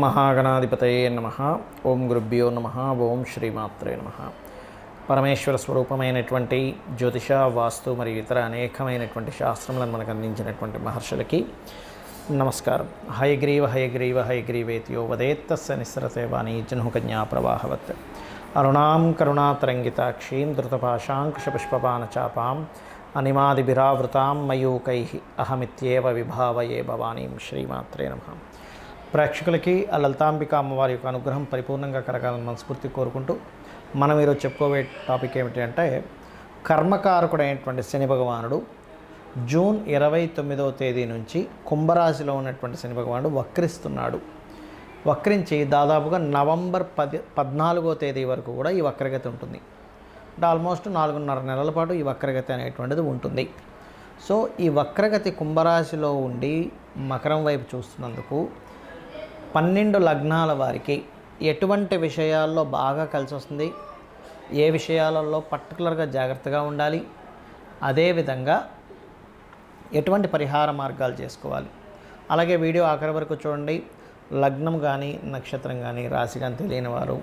మహాగణాధిపతయే నమః. ఓం గురుభ్యో నమః. ఓం శ్రీమాత్రే నమః. పరమేశ్వర స్వరూపమైనటువంటి జ్యోతిష, వాస్తు మరియు ఇతర అనేకమైనటువంటి శాస్త్రములను మనకు అందించినటువంటి మహర్షులకి నమస్కారం. హయగ్రీవ హయగ్రీవ హయగ్రీవేత్యో వదేత్తస్య నిస్సరతే వాణీ జహ్నుకన్యా ప్రవాహవత్. అరుణాం కరుణాతరంగితాక్షీం ధృతపాశాంకుశపుష్పపానచాపాం అనిమాదిభిరావృతాం మయూకైః అహమిత్యేవ విభావయే భవానీం. శ్రీమాత్రే నమః. ప్రేక్షకులకి ఆ లలితాంబిక అమ్మవారి యొక్క అనుగ్రహం పరిపూర్ణంగా కలగాలని మనస్ఫూర్తి కోరుకుంటూ మనం ఈరోజు చెప్పుకోవే టాపిక్ ఏమిటి అంటే, కర్మకారకుడైనటువంటి శని భగవానుడు జూన్ 29వ తేదీ నుంచి కుంభరాశిలో ఉన్నటువంటి శని భగవానుడు వక్రిస్తున్నాడు. వక్రించి దాదాపుగా నవంబర్ 14వ తేదీ వరకు కూడా ఈ వక్రగతి ఉంటుంది. అంటే ఆల్మోస్ట్ 4.5 నెలల పాటు ఈ వక్రగతి అనేటువంటిది ఉంటుంది. సో ఈ వక్రగతి కుంభరాశిలో ఉండి మకరం వైపు చూస్తున్నందుకు 12 లగ్నాల వారికి ఎటువంటి విషయాల్లో బాగా కలిసి వస్తుంది, ఏ విషయాలలో పర్టికులర్గా జాగ్రత్తగా ఉండాలి, అదేవిధంగా ఎటువంటి పరిహార మార్గాలు చేసుకోవాలి. అలాగే వీడియో ఆఖరి వరకు చూడండి. లగ్నం కానీ నక్షత్రం కానీ రాశి కానీ తెలియని వారు,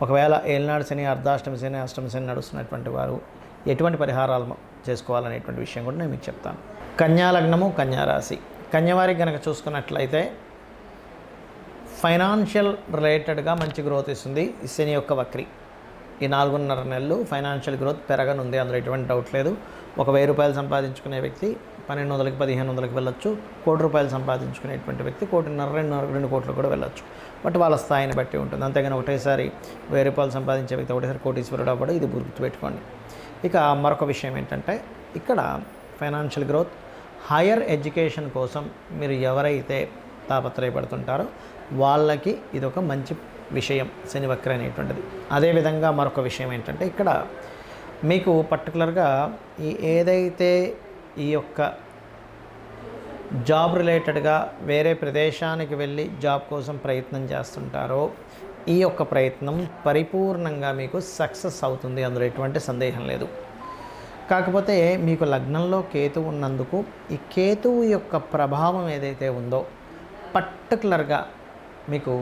ఒకవేళ ఏలినాడు శని, అర్ధాష్టమి శని, అష్టమి శని నడుస్తున్నటువంటి వారు ఎటువంటి పరిహారాలు చేసుకోవాలనేటువంటి విషయం కూడా నేను మీకు చెప్తాను. కన్యా లగ్నము, కన్యా రాశి. కన్యవారికి కనుక చూసుకున్నట్లయితే ఫైనాన్షియల్ రిలేటెడ్గా మంచి గ్రోత్ ఇస్తుంది ఈ శని యొక్క వక్రి. ఈ 4.5 నెలలు ఫైనాన్షియల్ గ్రోత్ పెరగనుంది, అందులో ఎటువంటి డౌట్ లేదు. ఒక 1000 రూపాయలు సంపాదించుకునే వ్యక్తి 1200కి 1500కి వెళ్ళొచ్చు. ₹1,00,00,000 సంపాదించుకునేటువంటి వ్యక్తి 1,50,00,000 2 కోట్లు కూడా వెళ్ళొచ్చు. బట్ వాళ్ళ స్థాయిని బట్టి ఉంటుంది. అంతేగాని ఒకటేసారి 1000 రూపాయలు సంపాదించే వ్యక్తి ఒకటేసారి కోటీశ్వరుడు అవ్వడం, ఇది గుర్తుపెట్టుకోండి. ఇక మరొక విషయం ఏంటంటే, ఇక్కడ ఫైనాన్షియల్ గ్రోత్, హైయర్ ఎడ్యుకేషన్ కోసం మీరు ఎవరైతే తాపత్రయపడుతుంటారో వాళ్ళకి ఇదొక మంచి విషయం శని వక్ర అనేటువంటిది. అదేవిధంగా మరొక విషయం ఏంటంటే, ఇక్కడ మీకు పర్టికులర్గా ఏదైతే ఈ యొక్క జాబ్ రిలేటెడ్గా వేరే ప్రదేశానికి వెళ్ళి జాబ్ కోసం ప్రయత్నం చేస్తుంటారో ఈ యొక్క ప్రయత్నం పరిపూర్ణంగా మీకు సక్సెస్ అవుతుంది, అందులో ఎటువంటి సందేహం లేదు. కాకపోతే మీకు లగ్నంలో కేతువు ఉన్నందుకు ఈ కేతువు యొక్క ప్రభావం ఏదైతే ఉందో పర్టికులర్గా మీకు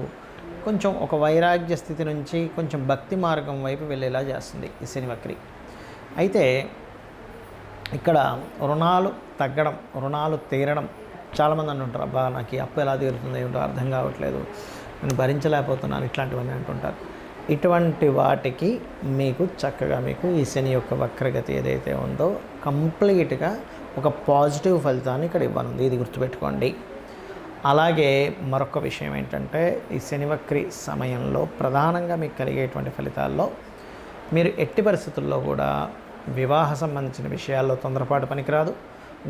కొంచెం ఒక వైరాగ్య స్థితి నుంచి కొంచెం భక్తి మార్గం వైపు వెళ్ళేలా చేస్తుంది ఈ శని వక్రి. అయితే ఇక్కడ రుణాలు తగ్గడం, రుణాలు తీరడం. చాలామంది అంటుంటారు, అబ్బా నాకు ఈ అప్పు ఎలా తీరుతుంది ఏమిటో అర్థం కావట్లేదు, నేను భరించలేకపోతున్నాను, ఇట్లాంటివన్నీ అంటుంటారు. ఇటువంటి వాటికి మీకు చక్కగా మీకు ఈ శని యొక్క వక్రగతి ఏదైతే ఉందో కంప్లీట్గా ఒక పాజిటివ్ ఫలితాన్ని ఇక్కడ ఇవ్వనుంది, ఇది గుర్తుపెట్టుకోండి. అలాగే మరొక విషయం ఏంటంటే, ఈ శనివక్రి సమయంలో ప్రధానంగా మీకు కలిగేటువంటి ఫలితాల్లో మీరు ఎట్టి పరిస్థితుల్లో కూడా వివాహ సంబంధించిన విషయాల్లో తొందరపాటు పనికిరాదు.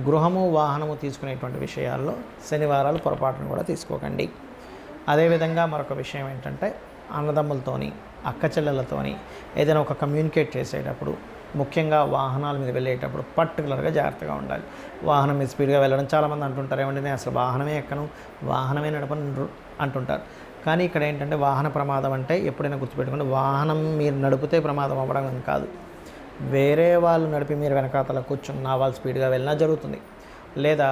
గృహము, వాహనము తీసుకునేటువంటి విషయాల్లో శనివారాలు పొరపాటును కూడా తీసుకోకండి. అదేవిధంగా మరొక విషయం ఏంటంటే, అన్నదమ్ములతోని, అక్క చెల్లెళ్ళతోని ఏదైనా ఒక కమ్యూనికేట్ చేసేటప్పుడు, ముఖ్యంగా వాహనాల మీద వెళ్ళేటప్పుడు పర్టికులర్గా జాగ్రత్తగా ఉండాలి. వాహనం మీద స్పీడ్గా వెళ్ళడం, చాలామంది అంటుంటారు, ఏమంటే నేను అసలు వాహనమే ఎక్కను, వాహనమే నడపను అంటుంటారు. కానీ ఇక్కడ ఏంటంటే, వాహన ప్రమాదం అంటే ఎప్పుడైనా గుర్తుపెట్టుకోండి, వాహనం మీరు నడిపితే ప్రమాదం అవ్వడం కాదు, వేరే వాళ్ళు నడిపి మీరు వెనకాతల కూర్చున్నా వాళ్ళు స్పీడ్గా వెళ్ళినా జరుగుతుంది. లేదా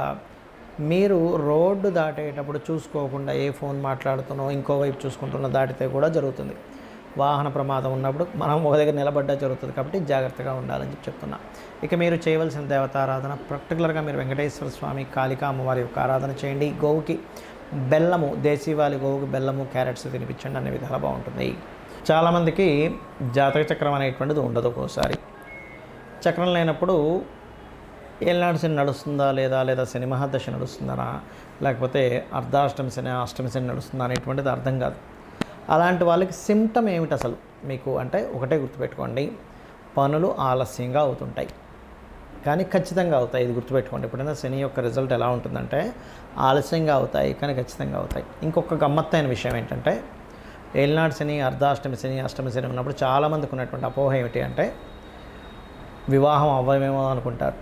మీరు రోడ్డు దాటేటప్పుడు చూసుకోకుండా ఏ ఫోన్ మాట్లాడుతున్నో ఇంకోవైపు చూసుకుంటున్నో దాటితే కూడా జరుగుతుంది. వాహన ప్రమాదం ఉన్నప్పుడు మనం ఒక దగ్గర నిలబడ్డా జరుగుతుంది. కాబట్టి జాగ్రత్తగా ఉండాలని చెప్తున్నా. ఇక మీరు చేయవలసిన దేవతారాధన, పర్టికులర్గా మీరు వెంకటేశ్వర స్వామి, కాళికా అమ్మవారి యొక్క ఆరాధన చేయండి. గోవుకి బెల్లము, దేశీవాలి గోవుకి బెల్లము, క్యారెట్స్ తినిపించండి, అనే విధాలు బాగుంటుంది. చాలామందికి జాతక చక్రం అనేటువంటిది ఉండదు. ఒక్కోసారి చక్రం లేనప్పుడు ఏలినాడు శని నడుస్తుందా లేదా శని మహాదశ నడుస్తుందా, లేకపోతే అర్ధాష్టమి శని, అష్టమి శని నడుస్తుందా అనేటువంటిది అర్థం కాదు. అలాంటి వాళ్ళకి సిమ్టమ్ ఏమిటి అసలు మీకు అంటే, ఒకటే గుర్తుపెట్టుకోండి, పనులు ఆలస్యంగా అవుతుంటాయి కానీ ఖచ్చితంగా అవుతాయి. ఇది గుర్తుపెట్టుకోండి. ఎప్పుడైనా శని యొక్క రిజల్ట్ ఎలా ఉంటుందంటే, ఆలస్యంగా అవుతాయి కానీ ఖచ్చితంగా అవుతాయి. ఇంకొక గమ్మత్తైన విషయం ఏంటంటే, ఏలినాడు శని, అర్ధాష్టమి శని, అష్టమి శని ఉన్నప్పుడు చాలామందికి ఉన్నటువంటి అపోహ ఏమిటి అంటే, వివాహం అవ్వమేమో అనుకుంటారు,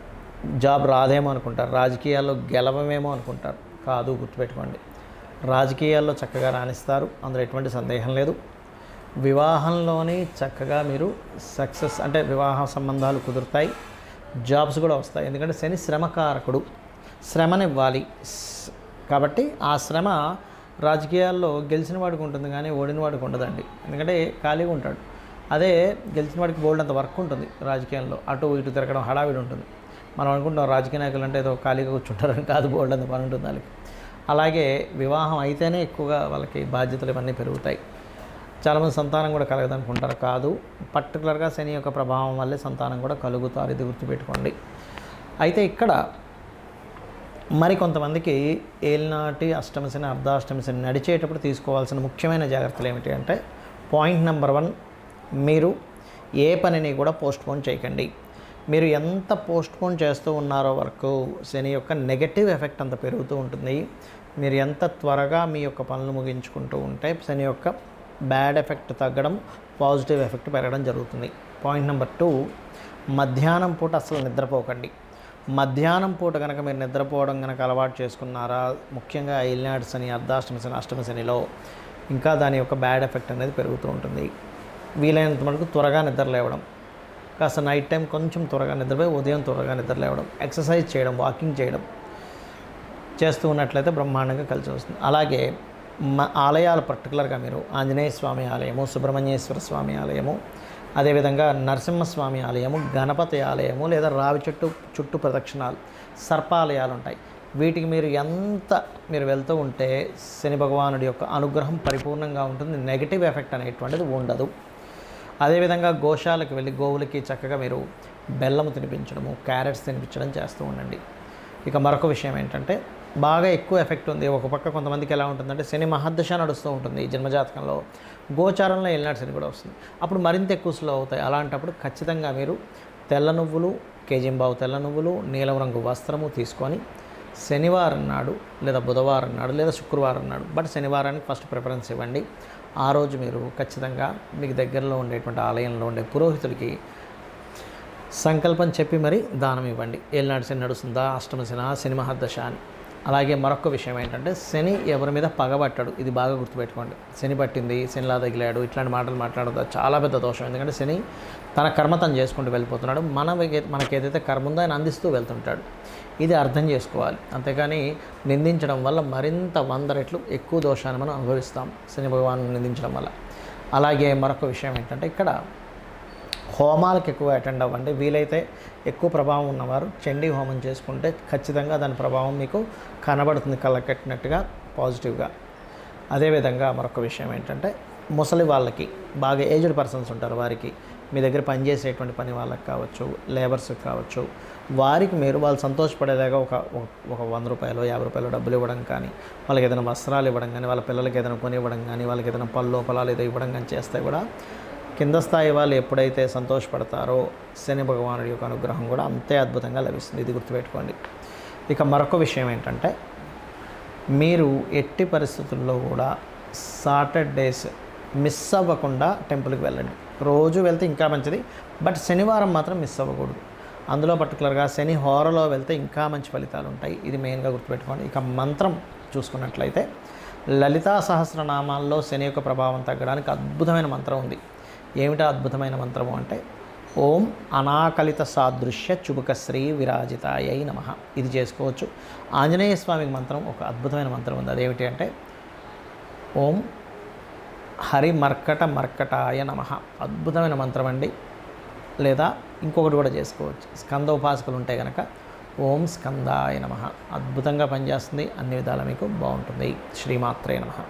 జాబ్ రాదేమో అనుకుంటారు, రాజకీయాల్లో గెలవమేమో అనుకుంటారు. కాదు, గుర్తుపెట్టుకోండి, రాజకీయాల్లో చక్కగా రాణిస్తారు, అందులో ఎటువంటి సందేహం లేదు. వివాహంలోనే చక్కగా మీరు సక్సెస్ అంటే వివాహ సంబంధాలు కుదురుతాయి, జాబ్స్ కూడా వస్తాయి. ఎందుకంటే శని శ్రమకారకుడు, శ్రమనివ్వాలి. కాబట్టి ఆ శ్రమ రాజకీయాల్లో గెలిచిన వాడికి ఉంటుంది కానీ ఓడిన వాడికి ఉండదండి. ఎందుకంటే ఖాళీగా ఉంటాడు. అదే గెలిచిన వాడికి బోల్డ్ అంత వర్క్ ఉంటుంది రాజకీయంలో, అటు ఇటు తిరగడం హడావిడి ఉంటుంది. మనం అనుకుంటాం రాజకీయ నాయకులు అంటే ఏదో ఖాళీగా కూర్చుంటారని, కాదు, బోల్డ్ అంత పని ఉంటుంది వాళ్ళకి. అలాగే వివాహం అయితేనే ఎక్కువగా వాళ్ళకి బాధ్యతలు ఇవన్నీ పెరుగుతాయి. చాలామంది సంతానం కూడా కలగదనుకుంటారు, కాదు, పర్టికులర్గా శని యొక్క ప్రభావం వల్లే సంతానం కూడా కలుగుతారు, ఇది గుర్తుపెట్టుకోండి. అయితే ఇక్కడ మరి కొంతమందికి ఏలినాటి అష్టమ శని, అర్ధాష్టమ శని నడిచేటప్పుడు తీసుకోవాల్సిన ముఖ్యమైన జాగ్రత్తలు ఏమిటి అంటే, పాయింట్ నెంబర్ 1, మీరు ఏ పనిని కూడా పోస్ట్పోన్ చేయకండి. మీరు ఎంత పోస్ట్పోన్ చేస్తూ ఉన్నారో వరకు శని యొక్క నెగటివ్ ఎఫెక్ట్ అంత పెరుగుతూ ఉంటుంది. మీరు ఎంత త్వరగా మీ యొక్క పనులు ముగించుకుంటూ ఉంటే శని యొక్క బ్యాడ్ ఎఫెక్ట్ తగ్గడం, పాజిటివ్ ఎఫెక్ట్ పెరగడం జరుగుతుంది. పాయింట్ నెంబర్ 2, మధ్యాహ్నం పూట అసలు నిద్రపోకండి. మధ్యాహ్నం పూట కనుక మీరు నిద్రపోవడం కనుక అలవాటు చేసుకున్నారా, ముఖ్యంగా ఏలినాటి శని, అర్ధాష్టమ శని, అష్టమ శనిలో ఇంకా దాని యొక్క బ్యాడ్ ఎఫెక్ట్ అనేది పెరుగుతూ ఉంటుంది. వీలైనంత మటుకు త్వరగా నిద్ర లేవడం, కాస్త నైట్ టైం కొంచెం త్వరగా నిద్రపోయి ఉదయం త్వరగా నిద్ర లేవడం, ఎక్సర్సైజ్ చేయడం, వాకింగ్ చేయడం చేస్తూ ఉన్నట్లయితే బ్రహ్మాండంగా కలిసి వస్తుంది. అలాగే ఆలయాలు పర్టికులర్గా మీరు ఆంజనేయ స్వామి ఆలయము, సుబ్రహ్మణ్యేశ్వర స్వామి ఆలయము, అదేవిధంగా నరసింహస్వామి ఆలయము, గణపతి ఆలయము, లేదా రావి చుట్టూ ప్రదక్షిణాలు, సర్పాలయాలు ఉంటాయి. వీటికి మీరు వెళ్తూ ఉంటే శని భగవానుడి యొక్క అనుగ్రహం పరిపూర్ణంగా ఉంటుంది, నెగిటివ్ ఎఫెక్ట్ అనేటువంటిది ఉండదు. అదేవిధంగా గోశాలకు వెళ్ళి గోవులకి చక్కగా మీరు బెల్లం తినిపించడము, క్యారెట్స్ తినిపించడం చేస్తూ ఉండండి. ఇక మరొక విషయం ఏంటంటే, బాగా ఎక్కువ ఎఫెక్ట్ ఉంది. ఒక పక్క కొంతమందికి ఎలా ఉంటుందంటే, శని మహర్దశ నడుస్తూ ఉంటుంది ఈ జన్మజాతకంలో, గోచారంలో ఏలినాటి శని కూడా వస్తుంది, అప్పుడు మరింత ఎక్కువ స్లో అవుతాయి. అలాంటప్పుడు ఖచ్చితంగా మీరు తెల్ల నువ్వులు, కేజీంబావు తెల్ల నువ్వులు, నీలం రంగు వస్త్రము తీసుకొని శనివారం నాడు లేదా బుధవారం నాడు లేదా శుక్రవారం నాడు, బట్ శనివారానికి ఫస్ట్ ప్రిఫరెన్స్ ఇవ్వండి. ఆ రోజు మీరు ఖచ్చితంగా మీకు దగ్గరలో ఉండేటువంటి ఆలయంలో ఉండే పురోహితుడికి సంకల్పం చెప్పి మరి దానం ఇవ్వండి. ఏలినాటి శని నడుస్తుందా, అష్టమ శని, శని మహర్దశ అని. అలాగే మరొక విషయం ఏంటంటే, శని ఎవరి మీద పగబట్టాడు, ఇది బాగా గుర్తుపెట్టుకోండి. శని పట్టింది, శనిలా తగిలాడు, ఇట్లాంటి మాటలు మాట్లాడదు, చాలా పెద్ద దోషం. ఎందుకంటే శని తన కర్మ తను చేసుకుంటూ వెళ్ళిపోతున్నాడు, మనకేదైతే కర్మ ఉందో ఆయన అందిస్తూ వెళ్తుంటాడు. ఇది అర్థం చేసుకోవాలి. అంతేకాని నిందించడం వల్ల మరింత 100 రెట్లు ఎక్కువ దోషాన్ని మనం అనుభవిస్తాం శని భగవాను నిందించడం వల్ల. అలాగే మరొక విషయం ఏంటంటే, ఇక్కడ హోమాలకు ఎక్కువ అటెండ్ అవ్వండి. వీలైతే ఎక్కువ ప్రభావం ఉన్నవారు చండీ హోమం చేసుకుంటే ఖచ్చితంగా దాని ప్రభావం మీకు కనబడుతుంది, కళ్ళకట్టినట్టుగా పాజిటివ్గా. అదేవిధంగా మరొక విషయం ఏంటంటే, ముసలి వాళ్ళకి, బాగా ఏజ్డ్ పర్సన్స్ ఉంటారు, వారికి మీ దగ్గర పనిచేసేటువంటి పని వాళ్ళకి కావచ్చు, లేబర్స్కి కావచ్చు, వారికి వాళ్ళు సంతోషపడేలాగా ఒక 100 రూపాయలు 50 రూపాయలు డబ్బులు ఇవ్వడం కానీ, వాళ్ళకి ఏదైనా వస్త్రాలు ఇవ్వడం కానీ, వాళ్ళ పిల్లలకి ఏదైనా కొని ఇవ్వడం కానీ, వాళ్ళకి ఏదైనా పొలాలు ఏదో ఇవ్వడం కానీ చేస్తే కూడా కింద స్థాయి వాళ్ళు ఎప్పుడైతే సంతోషపడతారో శని భగవానుడి యొక్క అనుగ్రహం కూడా అంతే అద్భుతంగా లభిస్తుంది. ఇది గుర్తుపెట్టుకోండి. ఇక మరొక విషయం ఏంటంటే, మీరు ఎట్టి పరిస్థితుల్లో కూడా సాటర్డేస్ మిస్ అవ్వకుండా టెంపుల్కి వెళ్ళండి. రోజు వెళ్తే ఇంకా మంచిది, బట్ శనివారం మాత్రం మిస్ అవ్వకూడదు. అందులో పర్టికులర్గా శని హోరలో వెళ్తే ఇంకా మంచి ఫలితాలు ఉంటాయి. ఇది మెయిన్గా గుర్తుపెట్టుకోండి. ఇక మంత్రం చూసుకున్నట్లయితే, లలితా సహస్రనామాల్లో శని యొక్క ప్రభావం తగ్గడానికి అద్భుతమైన మంత్రం ఉంది. ఏమిటా అద్భుతమైన మంత్రము అంటే, ఓం అనాకలిత సాదృశ్య చుబుకశ్రీ విరాజితాయై నమః. ఇది చేసుకోవచ్చు. ఆంజనేయ స్వామికి మంత్రం, ఒక అద్భుతమైన మంత్రం ఉంది. అదేమిటి అంటే, ఓం హరి మర్కటాయ నమః. అద్భుతమైన మంత్రం అండి. లేదా ఇంకొకటి కూడా చేసుకోవచ్చు, స్కంద ఉపాసకులు ఉంటే కనుక ఓం స్కందాయ నమః. అద్భుతంగా పనిచేస్తుంది, అన్ని విధాలా మీకు బాగుంటుంది. శ్రీమాత్రే నమః.